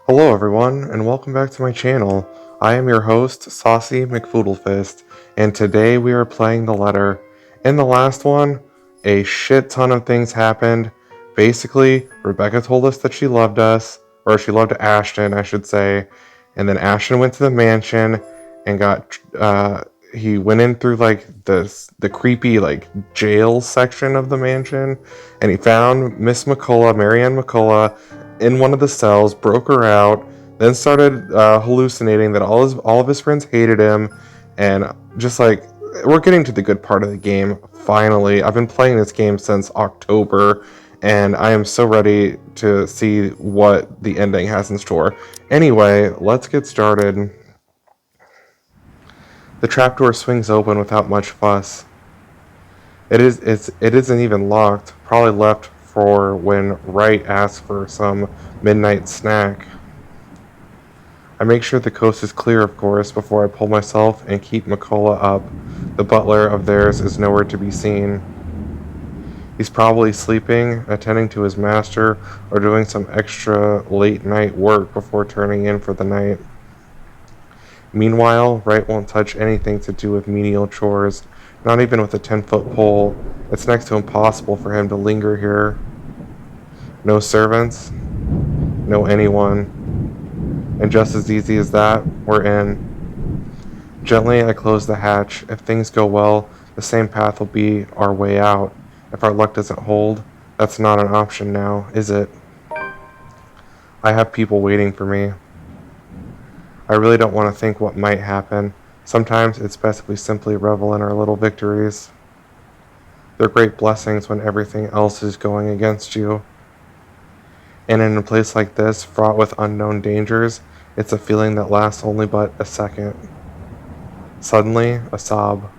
Hello everyone, and welcome back to my channel. I am your host, Saucy McFoodlefist, and today we are playing The Letter. In the last one, a shit ton of things happened. Basically, Rebecca told us that she loved us, or she loved Ashton, I should say, and then Ashton went to the mansion and he went in through the creepy jail section of the mansion, and he found Miss McCullough, Marianne McCullough, in one of the cells, broke her out, then started hallucinating that all of his friends hated him, and just like we're getting to the good part of the game. Finally, I've been playing this game since October, and I am so ready to see what the ending has in store. Anyway, let's get started. The trapdoor swings open without much fuss. It isn't even locked, probably left for when Wright asks for some midnight snack. I make sure the coast is clear, of course, before I pull myself and keep McCullough up. The butler of theirs is nowhere to be seen. He's probably sleeping, attending to his master, or doing some extra late night work before turning in for the night. Meanwhile, Wright won't touch anything to do with menial chores, not even with a 10-foot pole. It's next to impossible for him to linger here. No servants, no anyone. And just as easy as that, we're in. Gently, I close the hatch. If things go well, the same path will be our way out. If our luck doesn't hold, that's not an option now, is it? I have people waiting for me. I really don't want to think what might happen. Sometimes it's best if we simply revel in our little victories. They're great blessings when everything else is going against you. And in a place like this, fraught with unknown dangers, it's a feeling that lasts only but a second. Suddenly, a sob,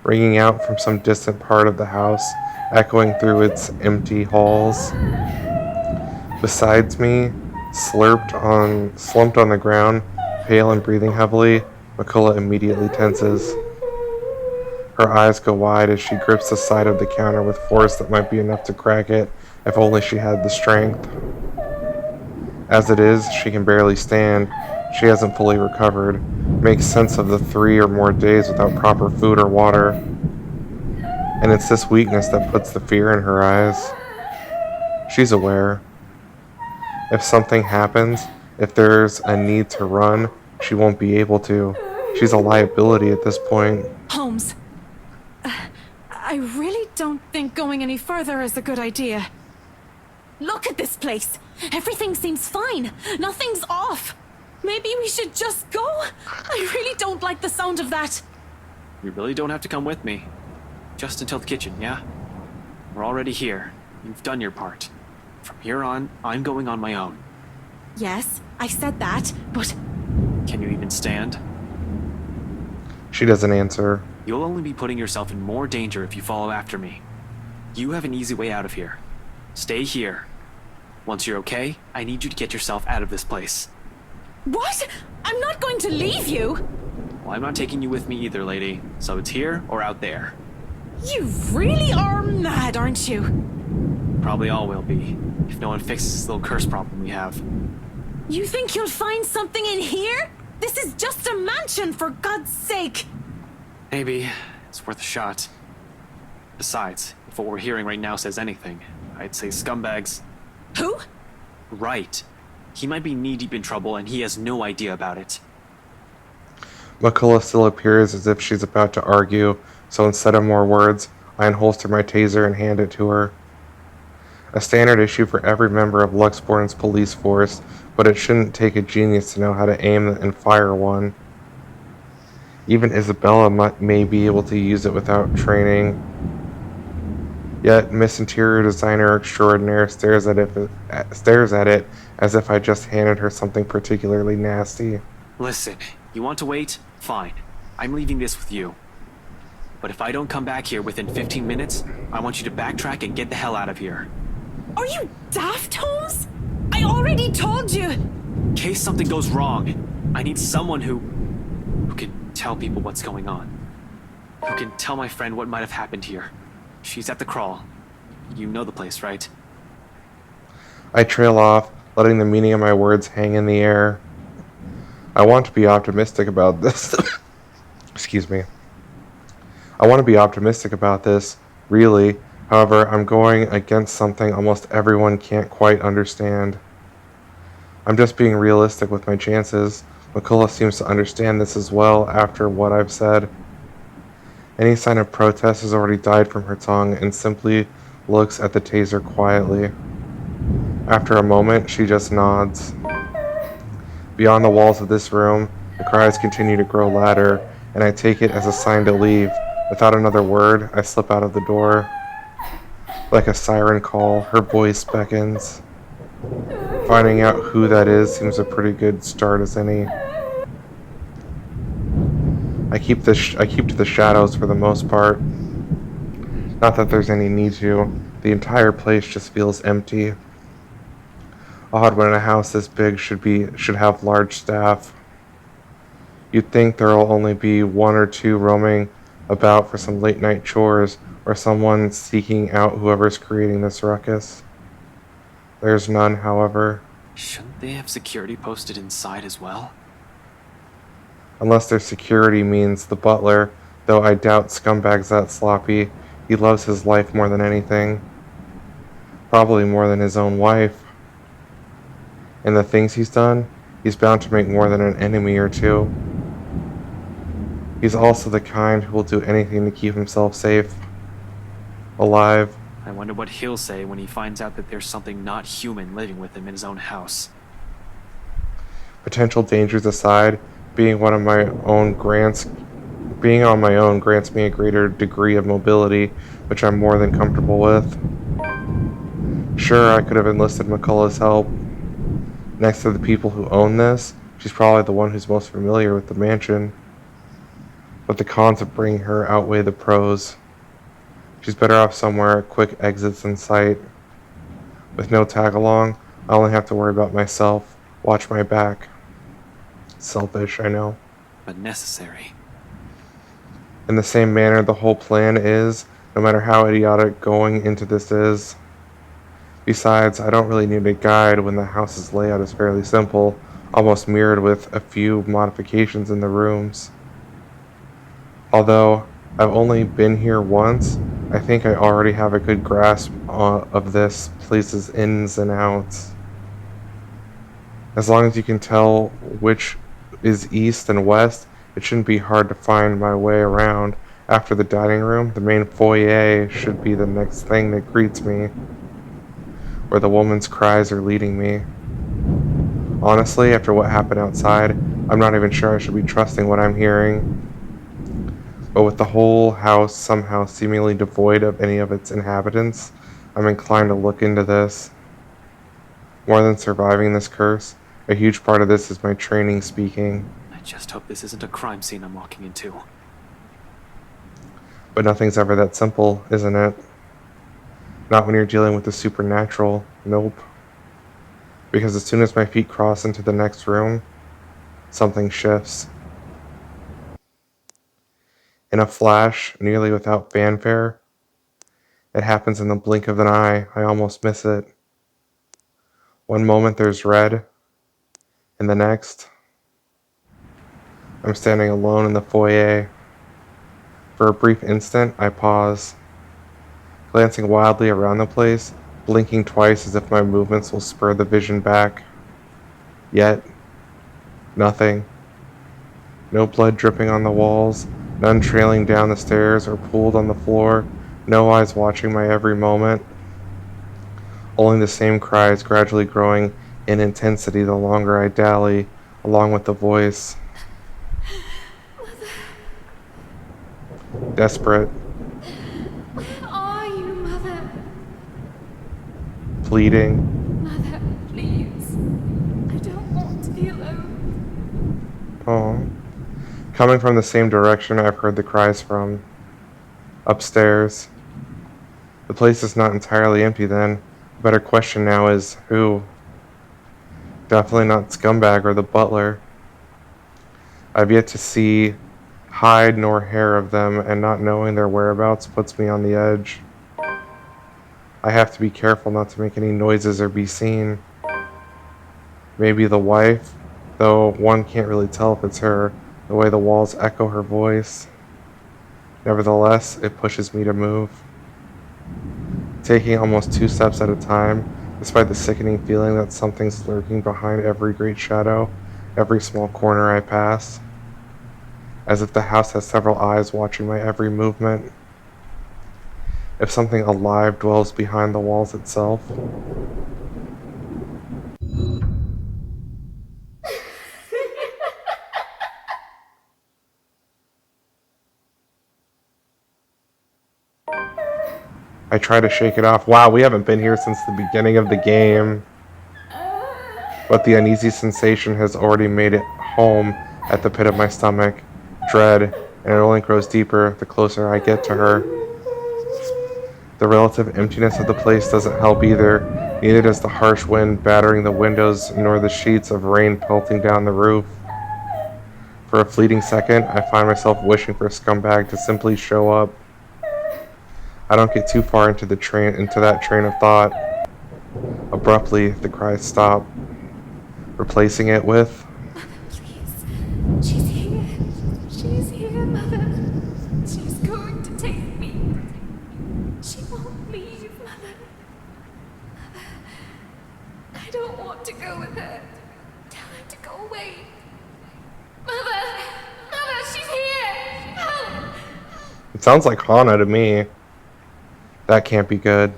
ringing out from some distant part of the house, echoing through its empty halls. Besides me, slumped on the ground, pale and breathing heavily, McCullough immediately tenses. Her eyes go wide as she grips the side of the counter with force that might be enough to crack it if only she had the strength. As it is, she can barely stand. She hasn't fully recovered. Makes sense of the 3 or more days without proper food or water. And it's this weakness that puts the fear in her eyes. She's aware. If something happens, if there's a need to run, she won't be able to. She's a liability at this point. Holmes, I really don't think going any further is a good idea. Look at this place. Everything seems fine. Nothing's off. Maybe we should just go? I really don't like the sound of that. You really don't have to come with me. Just until the kitchen, yeah? We're already here. You've done your part. From here on, I'm going on my own. Yes, I said that, but... Can you even stand? She doesn't answer. You'll only be putting yourself in more danger if you follow after me. You have an easy way out of here. Stay here. Once you're okay, I need you to get yourself out of this place. What? I'm not going to leave you! Well, I'm not taking you with me either, lady. So it's here or out there. You really are mad, aren't you? Probably all will be, if no one fixes this little curse problem we have. You think you'll find something in here? This is just a mansion, for God's sake! Maybe. It's worth a shot. Besides, if what we're hearing right now says anything, I'd say scumbags. Who? Right. He might be knee-deep in trouble and he has no idea about it. McCullough still appears as if she's about to argue, so instead of more words, I unholster my taser and hand it to her. A standard issue for every member of Luxborn's police force, but it shouldn't take a genius to know how to aim and fire one. Even Isabella may be able to use it without training. Yet Miss Interior Designer Extraordinaire stares at it as if I just handed her something particularly nasty. Listen, you want to wait? Fine. I'm leaving this with you. But if I don't come back here within 15 minutes, I want you to backtrack and get the hell out of here. Are you daft, Holmes? I already told you! In case something goes wrong, I need someone who can tell people what's going on. Who can tell my friend what might have happened here. She's at the Crawl. You know the place, right? I trail off, letting the meaning of my words hang in the air. I want to be optimistic about this. Excuse me. I want to be optimistic about this, really. However, I'm going against something almost everyone can't quite understand. I'm just being realistic with my chances. McCullough seems to understand this as well after what I've said. Any sign of protest has already died from her tongue and simply looks at the taser quietly. After a moment, she just nods. Beyond the walls of this room, the cries continue to grow louder, and I take it as a sign to leave. Without another word, I slip out of the door. Like a siren call, her voice beckons. Finding out who that is seems a pretty good start as any. I keep to the shadows for the most part. Not that there's any need to. The entire place just feels empty. Odd when a house this big should have large staff. You'd think there'll only be one or two roaming about for some late night chores, or someone seeking out whoever's creating this ruckus. There's none, however. Shouldn't they have security posted inside as well? Unless their security means the butler, though I doubt Scumbag's that sloppy. He loves his life more than anything. Probably more than his own wife. And the things he's done, he's bound to make more than an enemy or two. He's also the kind who will do anything to keep himself safe. Alive. I wonder what he'll say when he finds out that there's something not human living with him in his own house. Potential dangers aside, being on my own grants me a greater degree of mobility, which I'm more than comfortable with. Sure, I could have enlisted McCullough's help. Next to the people who own this, she's probably the one who's most familiar with the mansion. But the cons of bringing her outweigh the pros. She's better off somewhere, quick exits in sight. With no tag-along, I only have to worry about myself, watch my back. Selfish, I know. But necessary. In the same manner, the whole plan is, no matter how idiotic going into this is. Besides, I don't really need a guide when the house's layout is fairly simple, almost mirrored with a few modifications in the rooms. Although I've only been here once, I think I already have a good grasp of this place's ins and outs. As long as you can tell which is east and west, it shouldn't be hard to find my way around. After the dining room, the main foyer should be the next thing that greets me, where the woman's cries are leading me. Honestly, after what happened outside, I'm not even sure I should be trusting what I'm hearing. But with the whole house somehow seemingly devoid of any of its inhabitants, I'm inclined to look into this. More than surviving this curse, a huge part of this is my training speaking. I just hope this isn't a crime scene I'm walking into. But nothing's ever that simple, isn't it? Not when you're dealing with the supernatural. Nope. Because as soon as my feet cross into the next room, something shifts. In a flash, nearly without fanfare, it happens in the blink of an eye. I almost miss it. One moment there's red, and the next, I'm standing alone in the foyer. For a brief instant, I pause, glancing wildly around the place, blinking twice as if my movements will spur the vision back. Yet, nothing. No blood dripping on the walls, none trailing down the stairs or pooled on the floor, no eyes watching my every moment. Only the same cries gradually growing in intensity the longer I dally, along with the voice. Desperate. Where are you, Mother? Pleading. Mother, please. I don't want to be alone. Oh. Coming from the same direction I've heard the cries from. Upstairs. The place is not entirely empty then. The better question now is, who? Definitely not Scumbag or the butler. I've yet to see hide nor hair of them, and not knowing their whereabouts puts me on the edge. I have to be careful not to make any noises or be seen. Maybe the wife, though one can't really tell if it's her, the way the walls echo her voice. Nevertheless, it pushes me to move. Taking almost 2 steps at a time, despite the sickening feeling that something's lurking behind every great shadow, every small corner I pass. As if the house has several eyes watching my every movement. If something alive dwells behind the walls itself. I try to shake it off. Wow, we haven't been here since the beginning of the game. But the uneasy sensation has already made it home at the pit of my stomach. Dread, and it only grows deeper the closer I get to her. The relative emptiness of the place doesn't help either. Neither does the harsh wind battering the windows, nor the sheets of rain pelting down the roof. For a fleeting second, I find myself wishing for a scumbag to simply show up. I don't get too far into that train of thought. Abruptly, the cries stop, replacing it with, Please. She's here. She's here, Mother. She's going to take me. She won't leave, Mother. I don't want to go with her. Tell her to go away. Mother! Mother, she's here! Help! It sounds like Hana to me. That can't be good.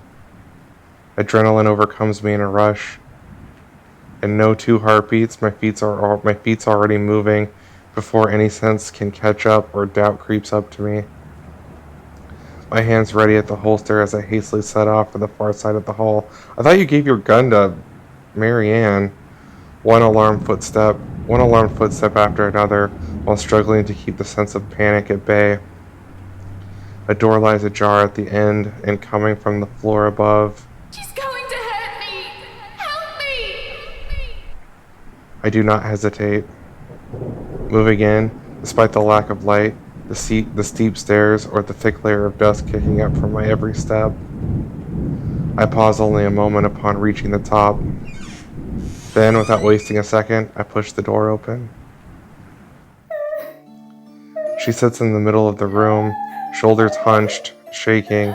Adrenaline overcomes me in a rush. In no 2 heartbeats, my feet's already moving before any sense can catch up or doubt creeps up to me. My hand's ready at the holster as I hastily set off for the far side of the hall. I thought you gave your gun to Marianne. One alarm footstep after another, while struggling to keep the sense of panic at bay. A door lies ajar at the end, and coming from the floor above. She's going to hurt me! Help me! I do not hesitate. Moving in, despite the lack of light, the steep stairs, or the thick layer of dust kicking up from my every step. I pause only a moment upon reaching the top. Then, without wasting a second, I push the door open. She sits in the middle of the room, shoulders hunched, shaking.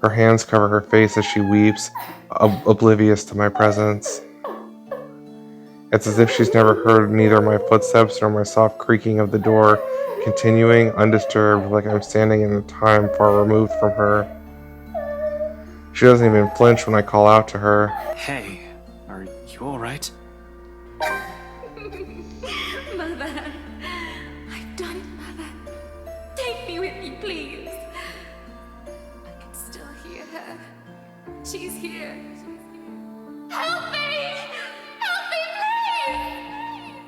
Her hands cover her face as she weeps, oblivious to my presence. It's as if she's never heard neither my footsteps nor my soft creaking of the door, continuing undisturbed like I'm standing in a time far removed from her. She doesn't even flinch when I call out to her. Hey, are you alright? Mother, I've done it, Mother. Take me with you, please. I can still hear her. She's here. Help me! Help me, please!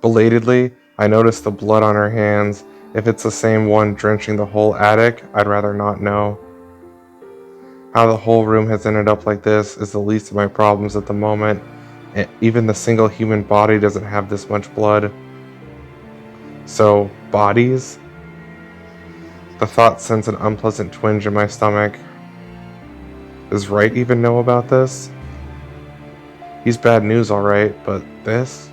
Belatedly, I notice the blood on her hands. If it's the same one drenching the whole attic, I'd rather not know. How the whole room has ended up like this is the least of my problems at the moment. Even the single human body doesn't have this much blood. So, bodies? The thought sends an unpleasant twinge in my stomach. Does Wright even know about this? He's bad news, alright, but this?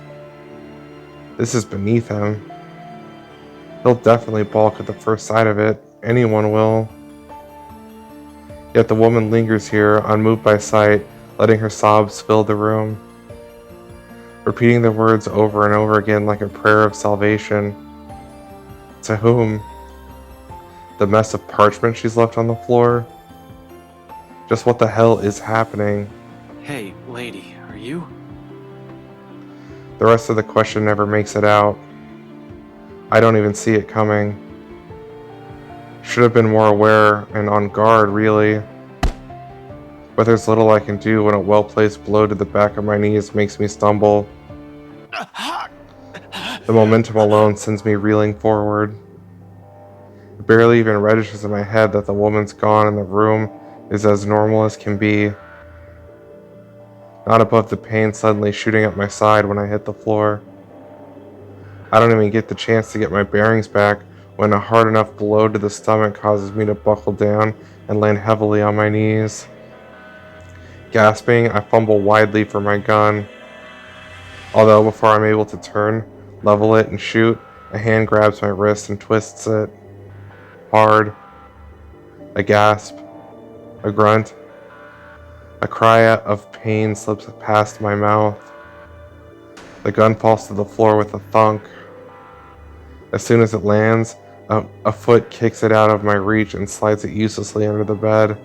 This is beneath him. He'll definitely balk at the first sight of it. Anyone will. Yet the woman lingers here, unmoved by sight, letting her sobs fill the room. Repeating the words over and over again like a prayer of salvation. To whom? The mess of parchment she's left on the floor? Just what the hell is happening? Hey, lady, are you? The rest of the question never makes it out. I don't even see it coming. Should have been more aware and on guard, really. But there's little I can do when a well-placed blow to the back of my knees makes me stumble. The momentum alone sends me reeling forward. It barely even registers in my head that the woman's gone and the room is as normal as can be. Not above the pain suddenly shooting up my side when I hit the floor. I don't even get the chance to get my bearings back when a hard enough blow to the stomach causes me to buckle down and land heavily on my knees. Gasping, I fumble widely for my gun. Although before I'm able to turn, level it, and shoot, a hand grabs my wrist and twists it. Hard. A gasp. A grunt. A cry of pain slips past my mouth. The gun falls to the floor with a thunk. As soon as it lands, a foot kicks it out of my reach and slides it uselessly under the bed.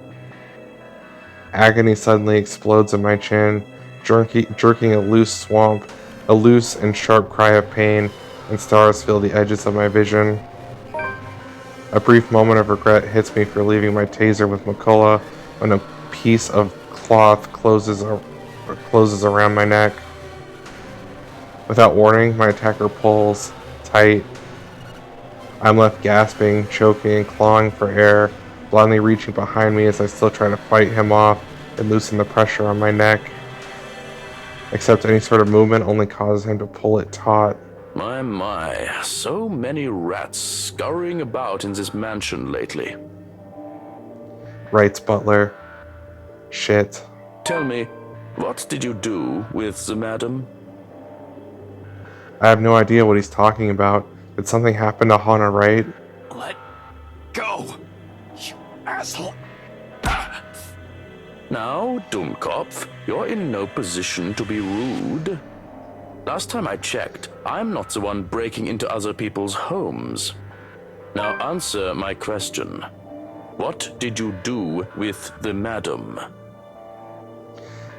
Agony suddenly explodes in my chin, jerking a loose and sharp cry of pain, and stars fill the edges of my vision. A brief moment of regret hits me for leaving my taser with McCullough when a piece of cloth closes around my neck. Without warning, my attacker pulls tight. I'm left gasping, choking, and clawing for air, blindly reaching behind me as I still try to fight him off and loosen the pressure on my neck. Except any sort of movement only causes him to pull it taut. My, so many rats scurrying about in this mansion lately. Writes Butler. Shit. Tell me, what did you do with the madam? I have no idea what he's talking about. Did something happen to Hannah Wright? Let go, you asshole. Now, Dummkopf, you're in no position to be rude. Last time I checked, I'm not the one breaking into other people's homes. Now answer my question. What did you do with the madam?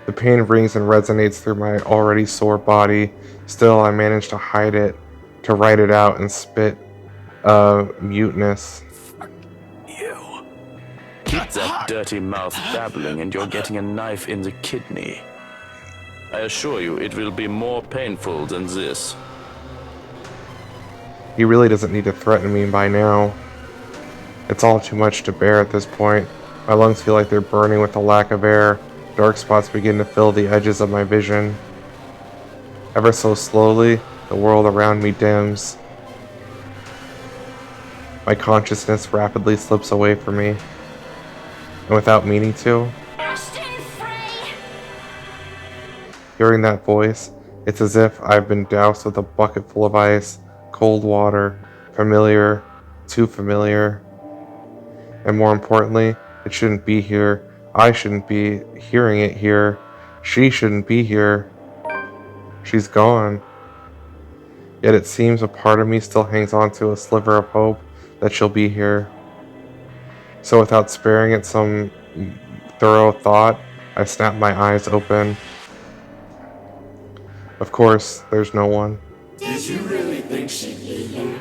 The pain rings and resonates through my already sore body. Still, I manage to hide it, to write it out and spit, muteness. You. Keep that dirty mouth babbling and you're getting a knife in the kidney. I assure you it will be more painful than this. He really doesn't need to threaten me by now. It's all too much to bear at this point. My lungs feel like they're burning with the lack of air. Dark spots begin to fill the edges of my vision. Ever so slowly, the world around me dims. My consciousness rapidly slips away from me. And without meaning to, hearing that voice, it's as if I've been doused with a bucket full of ice, cold water, familiar, too familiar. And more importantly, it shouldn't be here. I shouldn't be hearing it here. She shouldn't be here. She's gone. Yet it seems a part of me still hangs on to a sliver of hope that she'll be here. So without sparing it some thorough thought, I snap my eyes open. Of course, there's no one. Did you really think she'd be here?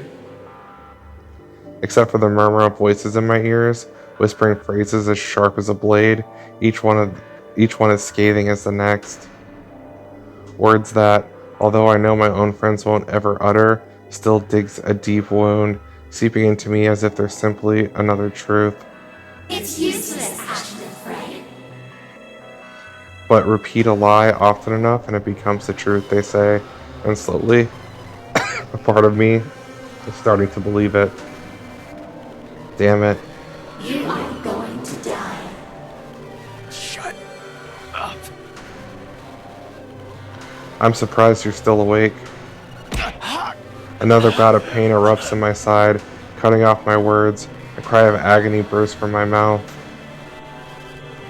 Except for the murmur of voices in my ears, whispering phrases as sharp as a blade, each one as scathing as the next. Words that, although I know my own friends won't ever utter, still digs a deep wound, seeping into me as if they're simply another truth. It's useless, Ashton Frey. But repeat a lie often enough and it becomes the truth, they say, and slowly, a part of me is starting to believe it. Damn it. You are going to die. Shut up. I'm surprised you're still awake. Another bout of pain erupts in my side, cutting off my words. A cry of agony bursts from my mouth.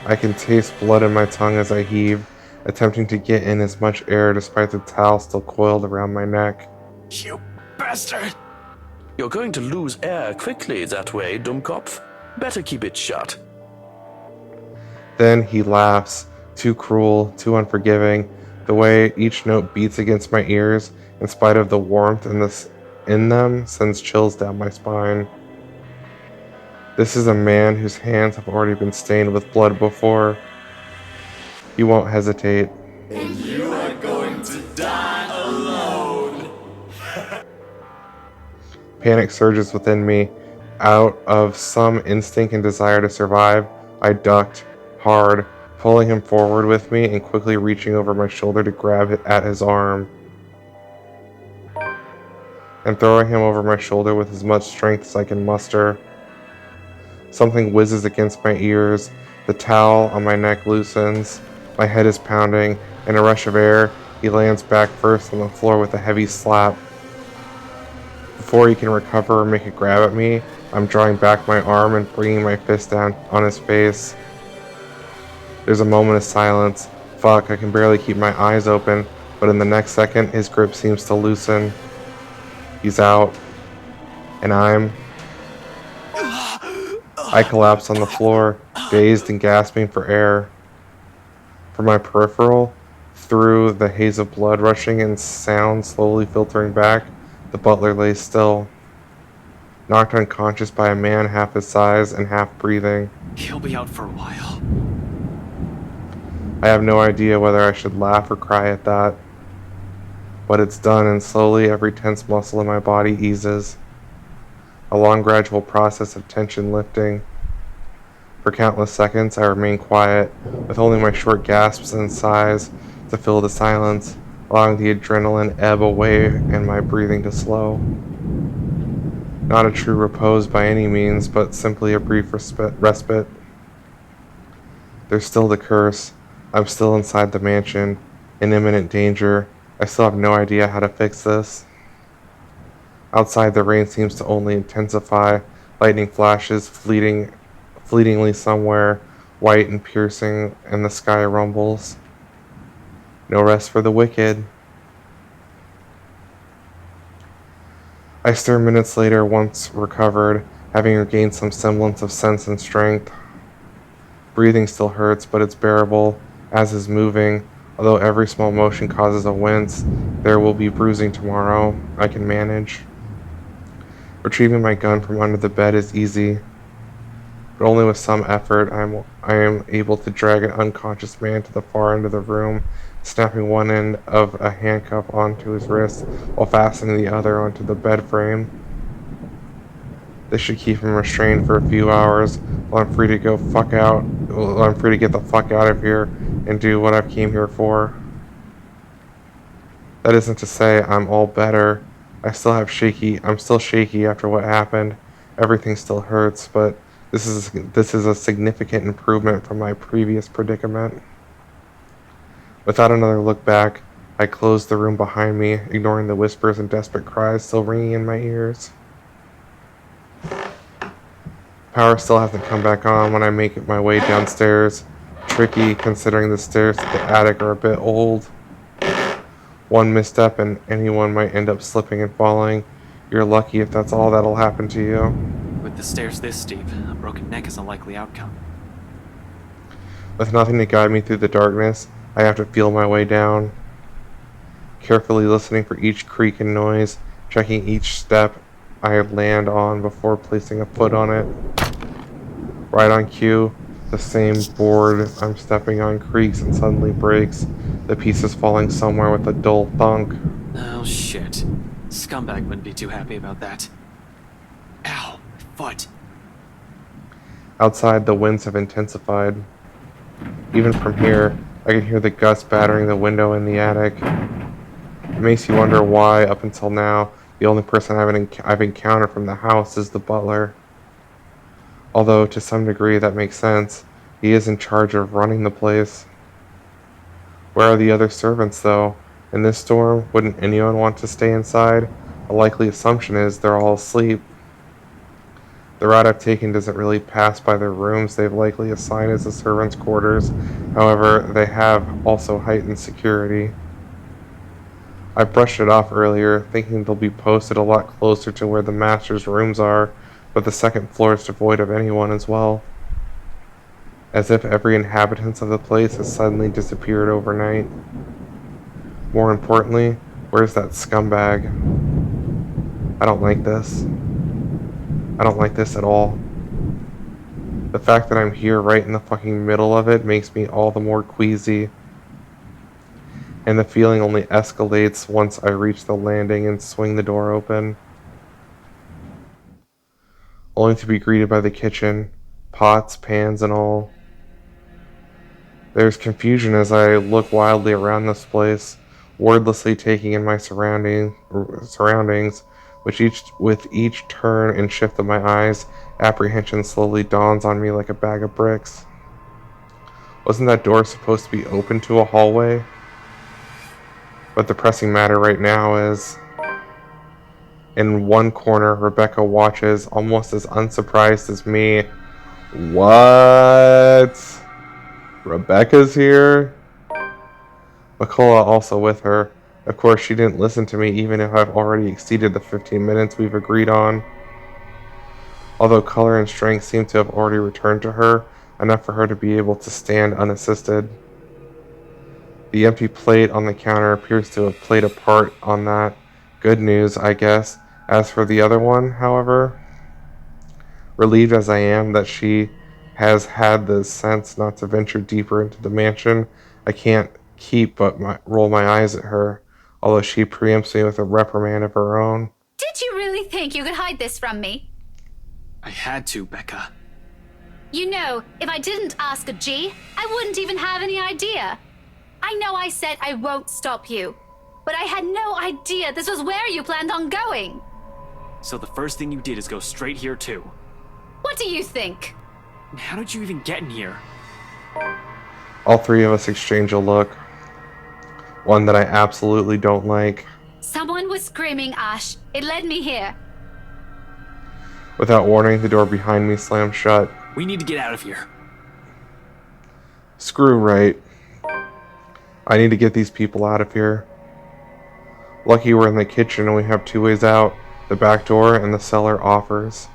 I can taste blood in my tongue as I heave, attempting to get in as much air despite the towel still coiled around my neck. You bastard. You're going to lose air quickly that way, Dummkopf. Better keep it shut. Then he laughs, too cruel, too unforgiving. The way each note beats against my ears, in spite of the warmth in them, sends chills down my spine. This is a man whose hands have already been stained with blood before. He won't hesitate. And you are going to die alone. Panic surges within me. Out of some instinct and desire to survive, I ducked, hard, pulling him forward with me and quickly reaching over my shoulder to grab at his arm. And throwing him over my shoulder with as much strength as I can muster. Something whizzes against my ears. The towel on my neck loosens. My head is pounding. In a rush of air, he lands back first on the floor with a heavy slap. Before he can recover or make a grab at me, I'm drawing back my arm and bringing my fist down on his face. There's a moment of silence. Fuck, I can barely keep my eyes open, but in the next second, his grip seems to loosen. He's out. And I collapse on the floor, dazed and gasping for air. From my peripheral, through the haze of blood rushing and sound slowly filtering back, the butler lays still, knocked unconscious by a man half his size and half breathing. He'll be out for a while. I have no idea whether I should laugh or cry at that. But it's done, and slowly every tense muscle in my body eases. A long gradual process of tension lifting. For countless seconds I remain quiet, with only my short gasps and sighs to fill the silence, allowing the adrenaline ebb away and my breathing to slow. Not a true repose by any means, but simply a brief respite. There's still the curse. I'm still inside the mansion, in imminent danger. I still have no idea how to fix this. Outside, the rain seems to only intensify. Lightning flashes fleetingly somewhere, white and piercing, and the sky rumbles. No rest for the wicked. I stir minutes later, once recovered, having regained some semblance of sense and strength. Breathing still hurts, but it's bearable, as is moving. Although every small motion causes a wince, there will be bruising tomorrow. I can manage. Retrieving my gun from under the bed is easy, but only with some effort. I am able to drag an unconscious man to the far end of the room, snapping one end of a handcuff onto his wrist while fastening the other onto the bed frame. This should keep him restrained for a few hours while I'm free to get the fuck out of here and do what I came here for. That isn't to say I'm all better. I'm still shaky after what happened. Everything still hurts, but this is a significant improvement from my previous predicament. Without another look back, I closed the room behind me, ignoring the whispers and desperate cries still ringing in my ears. Power still hasn't come back on when I make my way downstairs. Tricky, considering the stairs to the attic are a bit old. One misstep and anyone might end up slipping and falling. You're lucky if that's all that'll happen to you. With the stairs this steep, a broken neck is a likely outcome. With nothing to guide me through the darkness, I have to feel my way down. Carefully listening for each creak and noise, checking each step I land on before placing a foot on it. Right on cue, the same board I'm stepping on creaks and suddenly breaks, the pieces falling somewhere with a dull thunk. Oh shit. Scumbag wouldn't be too happy about that. Ow, my foot. Outside, the winds have intensified. Even from here, I can hear the gusts battering the window in the attic. It makes you wonder why, up until now, the only person I've encountered from the house is the butler. Although, to some degree, that makes sense. He is in charge of running the place. Where are the other servants, though? In this storm, wouldn't anyone want to stay inside? A likely assumption is they're all asleep. The route I've taken doesn't really pass by their rooms they've likely assigned as the servants' quarters. However, they have also heightened security. I brushed it off earlier, thinking they'll be posted a lot closer to where the master's rooms are, but the second floor is devoid of anyone as well. As if every inhabitant of the place has suddenly disappeared overnight. More importantly, where's that scumbag? I don't like this. I don't like this at all. The fact that I'm here right in the fucking middle of it makes me all the more queasy. And the feeling only escalates once I reach the landing and swing the door open. Only to be greeted by the kitchen, pots, pans, and all. There's confusion as I look wildly around this place, wordlessly taking in my surroundings, with each turn and shift of my eyes, apprehension slowly dawns on me like a bag of bricks. Wasn't that door supposed to be open to a hallway? But the pressing matter right now is, in one corner, Rebecca watches, almost as unsurprised as me. What? Rebecca's here? Makola also with her. Of course, she didn't listen to me even if I've already exceeded the 15 minutes we've agreed on. Although color and strength seem to have already returned to her, enough for her to be able to stand unassisted. The empty plate on the counter appears to have played a part on that. Good news, I guess. As for the other one, however, relieved as I am that she has had the sense not to venture deeper into the mansion, I can't keep but roll my eyes at her, although she preempts me with a reprimand of her own. Did you really think you could hide this from me? I had to, Becca. You know, if I didn't ask a G, I wouldn't even have any idea. I know I said I won't stop you, but I had no idea this was where you planned on going. So the first thing you did is go straight here too. What do you think? And how did you even get in here? All three of us exchange a look. One that I absolutely don't like. Someone was screaming, Ash. It led me here. Without warning, the door behind me slams shut. We need to get out of here. Screw right. I need to get these people out of here. Lucky we're in the kitchen and we have two ways out. The back door and the cellar offers.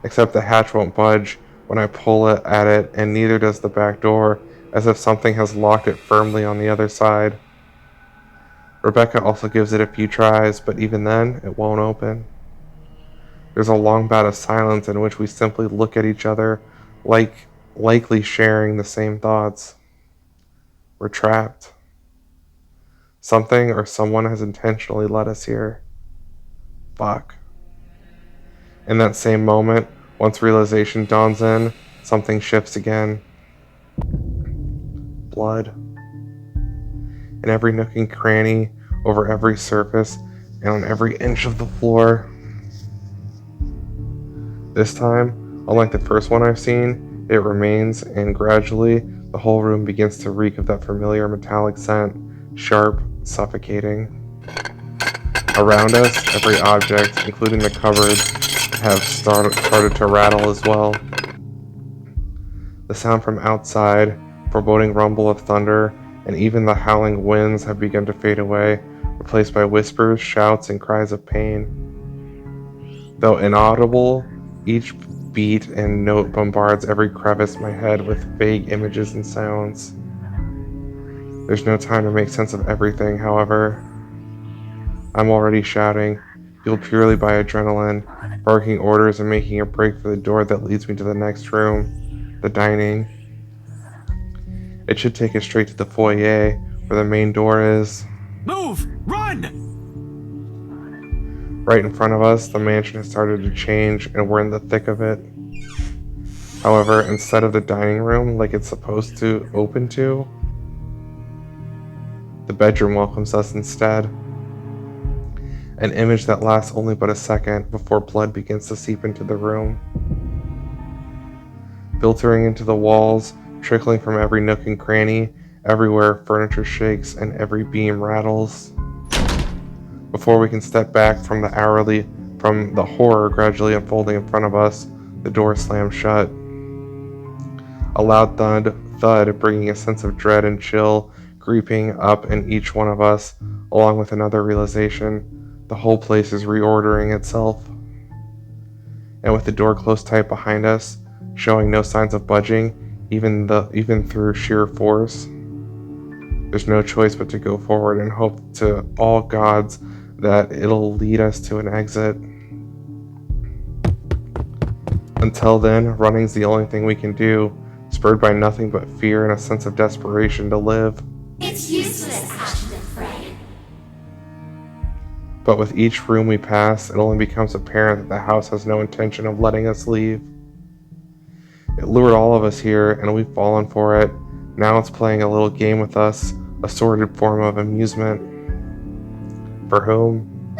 Except the hatch won't budge when I pull it at it, and neither does the back door, as if something has locked it firmly on the other side. Rebecca also gives it a few tries, but even then, it won't open. There's a long bout of silence in which we simply look at each other, likely sharing the same thoughts. We're trapped. Something or someone has intentionally led us here. Fuck. In that same moment, once realization dawns in, something shifts again. Blood. In every nook and cranny, over every surface, and on every inch of the floor. This time, unlike the first one I've seen, it remains, and gradually, the whole room begins to reek of that familiar metallic scent, sharp, suffocating. Around us, every object, including the cupboards, have started to rattle as well. The sound from outside, foreboding rumble of thunder, and even the howling winds have begun to fade away, replaced by whispers, shouts, and cries of pain. Though inaudible, each beat and note bombards every crevice in my head with vague images and sounds. There's no time to make sense of everything, however. I'm already shouting, fueled purely by adrenaline, barking orders and making a break for the door that leads me to the next room, the dining. It should take us straight to the foyer, where the main door is. Move! Run! Right in front of us, the mansion has started to change, and we're in the thick of it. However, instead of the dining room like it's supposed to open to, the bedroom welcomes us instead. An image that lasts only but a second before blood begins to seep into the room. Filtering into the walls, trickling from every nook and cranny, everywhere furniture shakes and every beam rattles. Before we can step back from the horror gradually unfolding in front of us, the door slams shut. A loud thud, bringing a sense of dread and chill creeping up in each one of us, along with another realization: the whole place is reordering itself. And with the door closed tight behind us, showing no signs of budging, even through sheer force, there's no choice but to go forward and hope to all gods that it'll lead us to an exit. Until then, running's the only thing we can do, spurred by nothing but fear and a sense of desperation to live. It's useless, Ashton Frey. But with each room we pass, it only becomes apparent that the house has no intention of letting us leave. It lured all of us here, and we've fallen for it. Now it's playing a little game with us, a sordid form of amusement. For whom?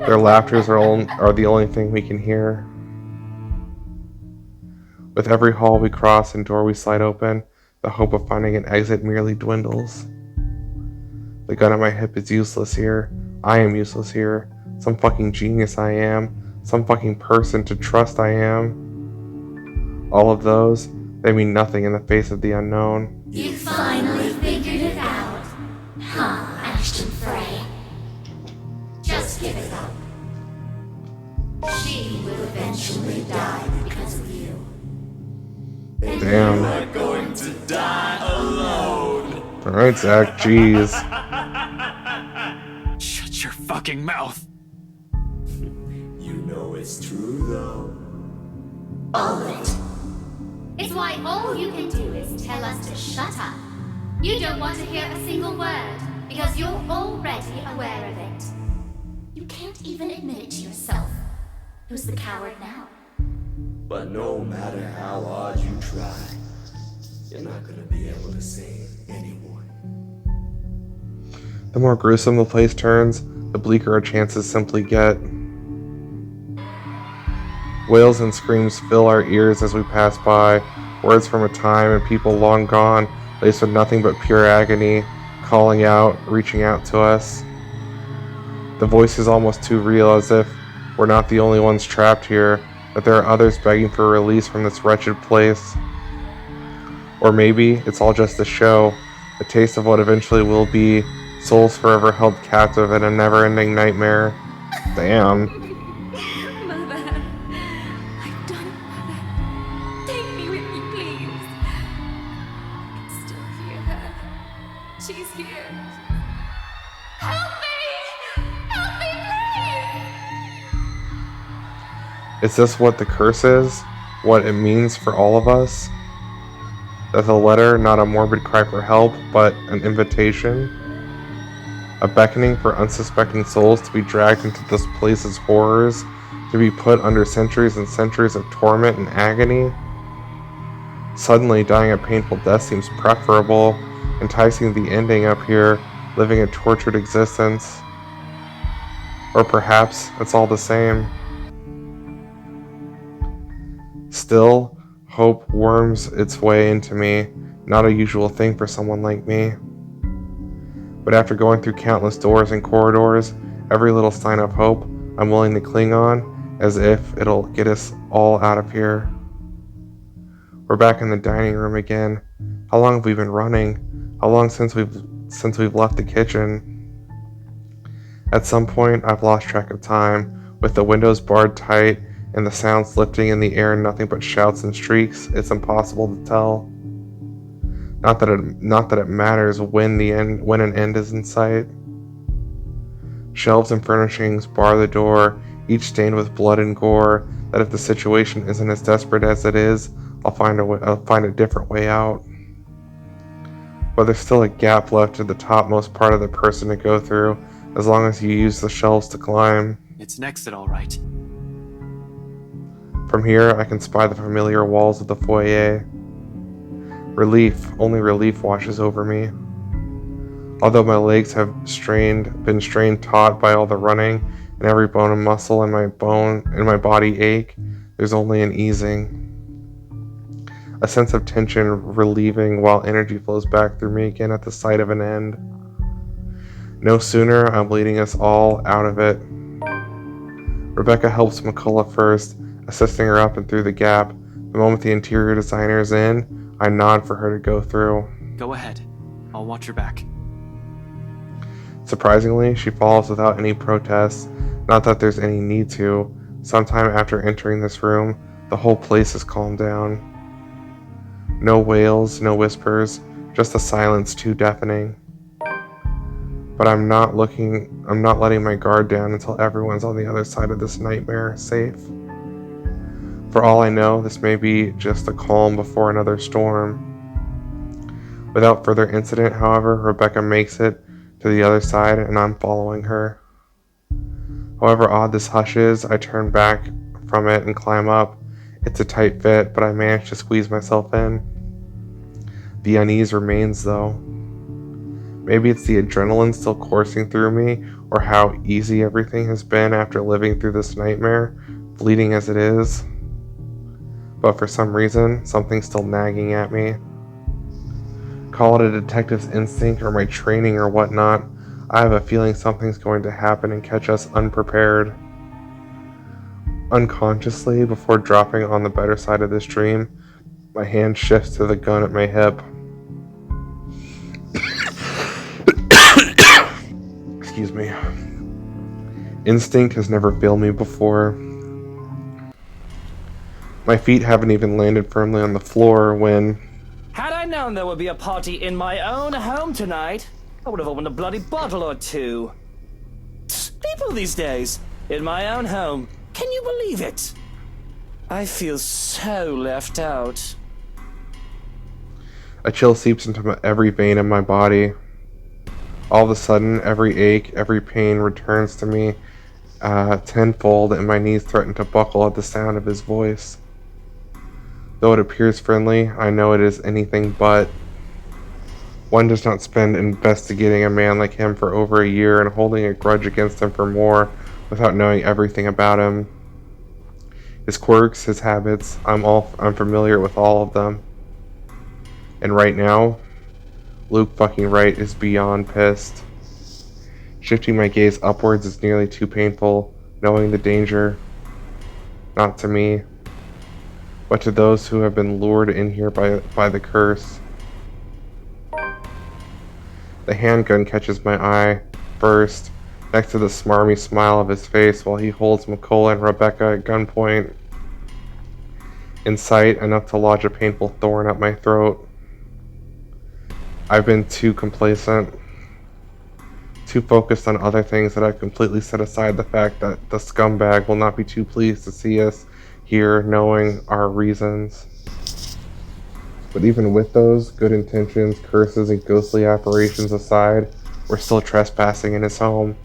Their laughters are the only thing we can hear. With every hall we cross and door we slide open, the hope of finding an exit merely dwindles. The gun at my hip is useless here. I am useless here. Some fucking genius I am. Some fucking person to trust I am. All of those, they mean nothing in the face of the unknown. You finally figured it out. Huh, Ashton Frey? Just give it up. She will eventually die because of you. Damn. Not going to die alone. Alright, Zach, jeez. Shut your fucking mouth. You know it's true though. All of it. It's why all you can do is tell us to shut up. You don't want to hear a single word because you're already aware of it. You can't even admit it to yourself. Who's the coward now? But no matter how hard you try, you're not gonna be able to save anyone. The more gruesome the place turns, the bleaker our chances simply get. Wails and screams fill our ears as we pass by, words from a time and people long gone, laced with nothing but pure agony, calling out, reaching out to us. The voice is almost too real, as if we're not the only ones trapped here, that there are others begging for release from this wretched place. Or maybe it's all just a show, a taste of what eventually will be, souls forever held captive in a never-ending nightmare. Damn. Mother, I've done it, Mother. Take me with you, please. I can still hear her. She's here. Help me! Help me, please! Is this what the curse is? What it means for all of us? That the letter, not a morbid cry for help, but an invitation? A beckoning for unsuspecting souls to be dragged into this place's horrors, to be put under centuries and centuries of torment and agony? Suddenly, dying a painful death seems preferable, enticing the ending up here, living a tortured existence. Or perhaps it's all the same. Still, hope worms its way into me, not a usual thing for someone like me. But after going through countless doors and corridors, every little sign of hope I'm willing to cling on, as if it'll get us all out of here. We're back in the dining room again. How long have we been running? How long since we've left the kitchen? At some point, I've lost track of time. With the windows barred tight and the sounds lifting in the air, nothing but shouts and shrieks, it's impossible to tell. Not that it matters when an end is in sight. Shelves and furnishings bar the door, each stained with blood and gore, that if the situation isn't as desperate as it is, I'll find a different way out. But there's still a gap left to the topmost part of the person to go through, as long as you use the shelves to climb. It's an exit, all right. From here, I can spy the familiar walls of the foyer. Relief, only relief washes over me. Although my legs have been strained taut by all the running, and every bone and muscle in my body ache, there's only an easing. A sense of tension relieving while energy flows back through me again at the sight of an end. No sooner I'm leading us all out of it. Rebecca helps McCullough first, assisting her up and through the gap. The moment the interior designer is in, I nod for her to go through. Go ahead. I'll watch your back. Surprisingly, she follows without any protests, not that there's any need to. Sometime after entering this room, the whole place has calmed down. No wails, no whispers, just a silence too deafening. But I'm not letting my guard down until everyone's on the other side of this nightmare, safe. For all I know, this may be just a calm before another storm. Without further incident, however, Rebecca makes it to the other side, and I'm following her. However odd this hush is, I turn back from it and climb up. It's a tight fit, but I manage to squeeze myself in. The unease remains, though. Maybe it's the adrenaline still coursing through me, or how easy everything has been after living through this nightmare, fleeting as it is. but for some reason, something's still nagging at me. Call it a detective's instinct or my training or whatnot, I have a feeling something's going to happen and catch us unprepared. Unconsciously, before dropping on the better side of this dream, my hand shifts to the gun at my hip. Excuse me. Instinct has never failed me before. My feet haven't even landed firmly on the floor when... Had I known there would be a party in my own home tonight, I would have opened a bloody bottle or two. People these days, in my own home, can you believe it? I feel so left out. A chill seeps into every vein in my body. All of a sudden, every ache, every pain returns to me tenfold, and my knees threaten to buckle at the sound of his voice. Though it appears friendly, I know it is anything but. One does not spend investigating a man like him for over a year and holding a grudge against him for more without knowing everything about him. His quirks, his habits, I'm familiar with all of them. And right now, Luke fucking Wright is beyond pissed. Shifting my gaze upwards is nearly too painful, knowing the danger. Not to me, but to those who have been lured in here by the curse. The handgun catches my eye first, next to the smarmy smile of his face while he holds McCullough and Rebecca at gunpoint. In sight, enough to lodge a painful thorn up my throat. I've been too complacent, too focused on other things that I've completely set aside the fact that the scumbag will not be too pleased to see us here knowing our reasons. But even with those good intentions, curses, and ghostly apparitions aside, we're still trespassing in his home.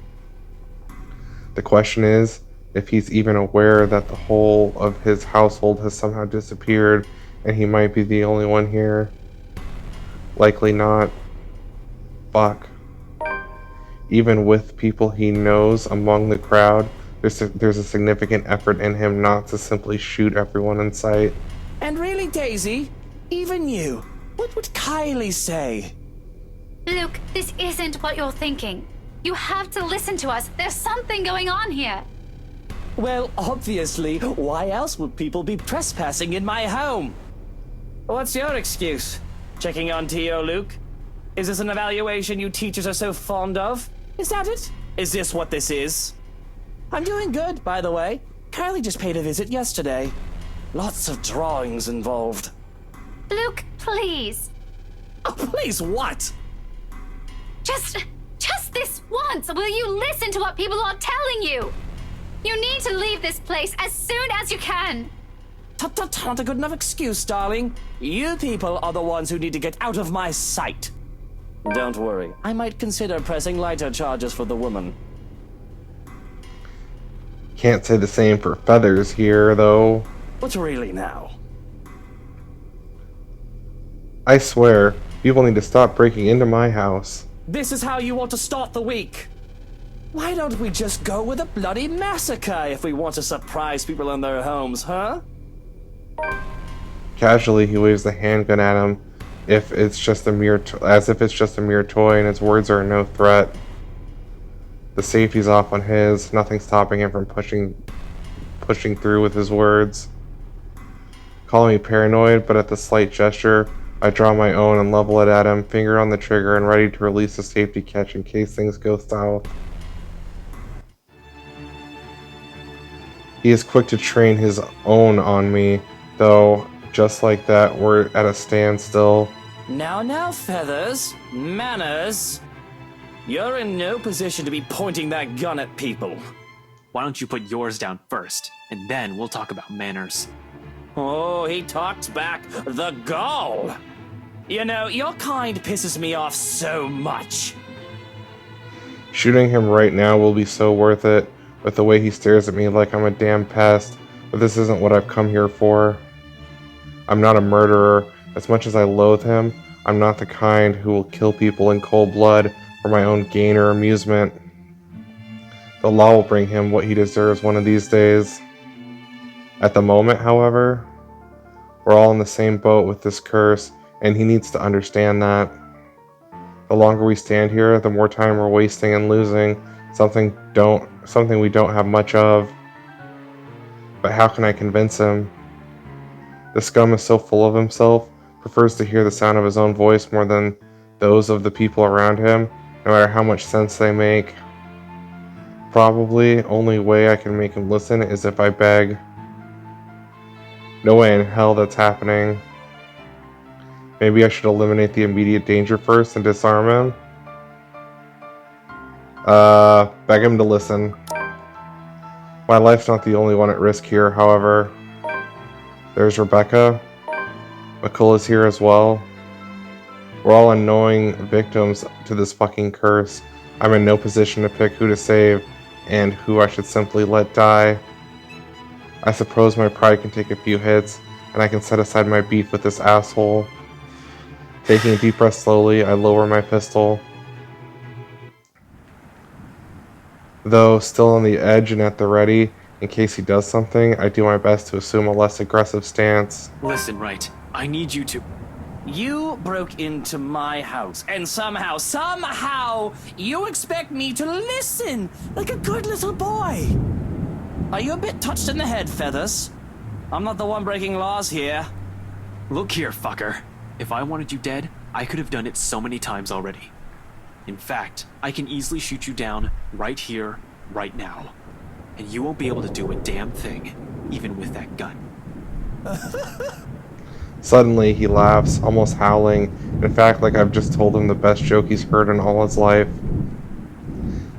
The question is, if he's even aware that the whole of his household has somehow disappeared and he might be the only one here. Likely not. Fuck. Even with people he knows among the crowd, there's a significant effort in him not to simply shoot everyone in sight. And really, Daisy, even you, what would Kylie say? Luke, this isn't what you're thinking. You have to listen to us. There's something going on here. Well, obviously, why else would people be trespassing in my home? What's your excuse? Checking on Tio, Luke? Is this an evaluation you teachers are so fond of? Is that it? Is this what this is? I'm doing good, by the way. Kylie just paid a visit yesterday. Lots of drawings involved. Luke, please. Oh, please what? Just this once. Will you listen to what people are telling you? You need to leave this place as soon as you can. Tut, not a good enough excuse, darling. You people are the ones who need to get out of my sight. Don't worry, I might consider pressing lighter charges for the woman. Can't say the same for Feathers here, though. But really now? I swear, people need to stop breaking into my house. This is how you want to start the week? Why don't we just go with a bloody massacre if we want to surprise people in their homes, huh? Casually, he waves the handgun at him, as if it's just a mere toy, and his words are no threat. The safety's off on his, nothing stopping him from pushing through with his words. Calling me paranoid, but at the slight gesture, I draw my own and level it at him, finger on the trigger and ready to release the safety catch in case things go south. He is quick to train his own on me, though, just like that, we're at a standstill. Now, Feathers. Manners. You're in no position to be pointing that gun at people. Why don't you put yours down first, and then we'll talk about manners. Oh, he talked back. The gall! You know, your kind pisses me off so much. Shooting him right now will be so worth it, with the way he stares at me like I'm a damn pest, but this isn't what I've come here for. I'm not a murderer. As much as I loathe him, I'm not the kind who will kill people in cold blood for my own gain or amusement. The law will bring him what he deserves one of these days. At the moment, however, We're all in the same boat with this curse, and he needs to understand that. The longer we stand here, the more time we're wasting and losing something we don't have much of. But how can I convince him? The scum is so full of himself, prefers to hear the sound of his own voice more than those of the people around him, no matter how much sense they make. Probably only way I can make him listen is if I beg. No way in hell that's happening. Maybe I should eliminate the immediate danger first and disarm him. Beg him to listen. My life's not the only one at risk here, however. There's Rebecca. Makula's here as well. We're all unknowing victims to this fucking curse. I'm in no position to pick who to save and who I should simply let die. I suppose my pride can take a few hits, and I can set aside my beef with this asshole. Taking a deep breath slowly, I lower my pistol. Though still on the edge and at the ready, in case he does something, I do my best to assume a less aggressive stance. Listen, Wright. I need you to... You broke into my house, and somehow, you expect me to listen like a good little boy. Are you a bit touched in the head, Feathers? I'm not the one breaking laws here. Look here, fucker. If I wanted you dead, I could have done it so many times already. In fact, I can easily shoot you down right here, right now. And you won't be able to do a damn thing, even with that gun. Suddenly, he laughs, almost howling, in fact like I've just told him the best joke he's heard in all his life.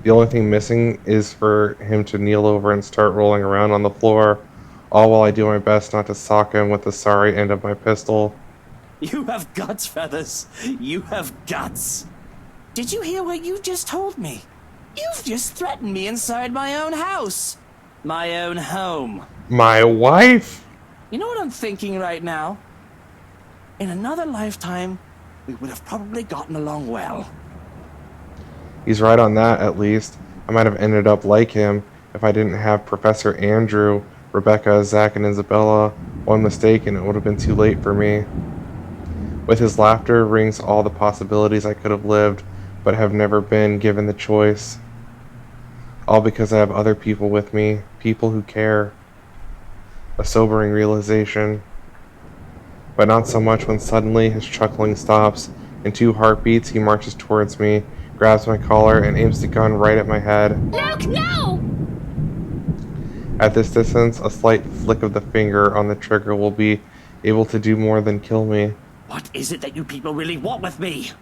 The only thing missing is for him to kneel over and start rolling around on the floor, all while I do my best not to sock him with the sorry end of my pistol. You have guts, Feathers. You have guts. Did you hear what you just told me? You've just threatened me inside my own house. My own home. My wife? You know what I'm thinking right now? In another lifetime, we would have probably gotten along well. He's right on that, at least. I might have ended up like him if I didn't have Professor Andrew, Rebecca, Zach, and Isabella. One mistake and it would have been too late for me. With his laughter rings all the possibilities I could have lived, but have never been given the choice. All because I have other people with me, people who care. A sobering realization. But not so much when suddenly his chuckling stops. In 2 heartbeats, he marches towards me, grabs my collar, and aims the gun right at my head. Luke, no! At this distance, a slight flick of the finger on the trigger will be able to do more than kill me. What is it that you people really want with me?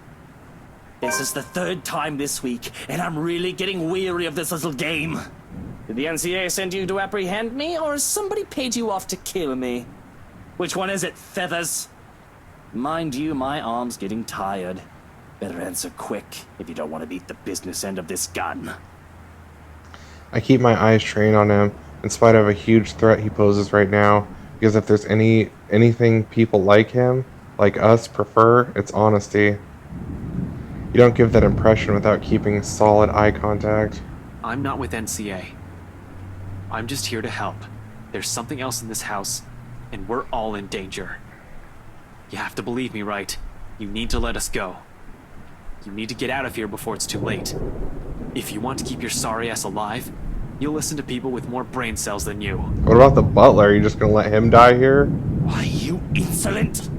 This is the 3rd time this week, and I'm really getting weary of this little game. Did the NCA send you to apprehend me, or has somebody paid you off to kill me? Which one is it, Feathers? Mind you, my arm's getting tired. Better answer quick if you don't want to beat the business end of this gun. I keep my eyes trained on him, in spite of a huge threat he poses right now, because if there's anything people like him, like us, prefer, it's honesty. You don't give that impression without keeping solid eye contact. I'm not with NCA. I'm just here to help. There's something else in this house, and we're all in danger. You have to believe me, right? You need to let us go. You need to get out of here before it's too late. If you want to keep your sorry ass alive, you'll listen to people with more brain cells than you. What about the butler? Are you just gonna let him die here? Why, you insolent!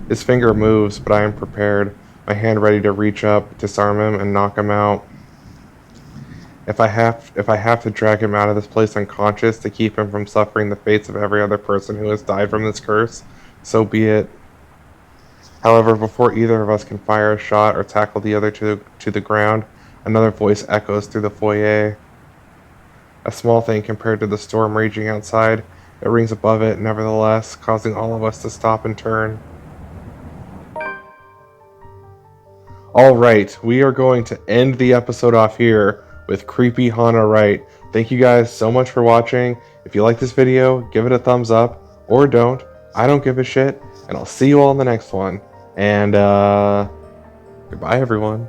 His finger moves, but I am prepared, my hand ready to reach up, disarm him, and knock him out. If I have to drag him out of this place unconscious to keep him from suffering the fates of every other person who has died from this curse, so be it. However, before either of us can fire a shot or tackle the other to the ground, another voice echoes through the foyer. A small thing compared to the storm raging outside, it rings above it nevertheless, causing all of us to stop and turn. Alright, we are going to end the episode off here with Creepy Hannah Wright. Thank you guys so much for watching. If you like this video, give it a thumbs up, or don't. I don't give a shit, and I'll see you all in the next one. And, goodbye everyone.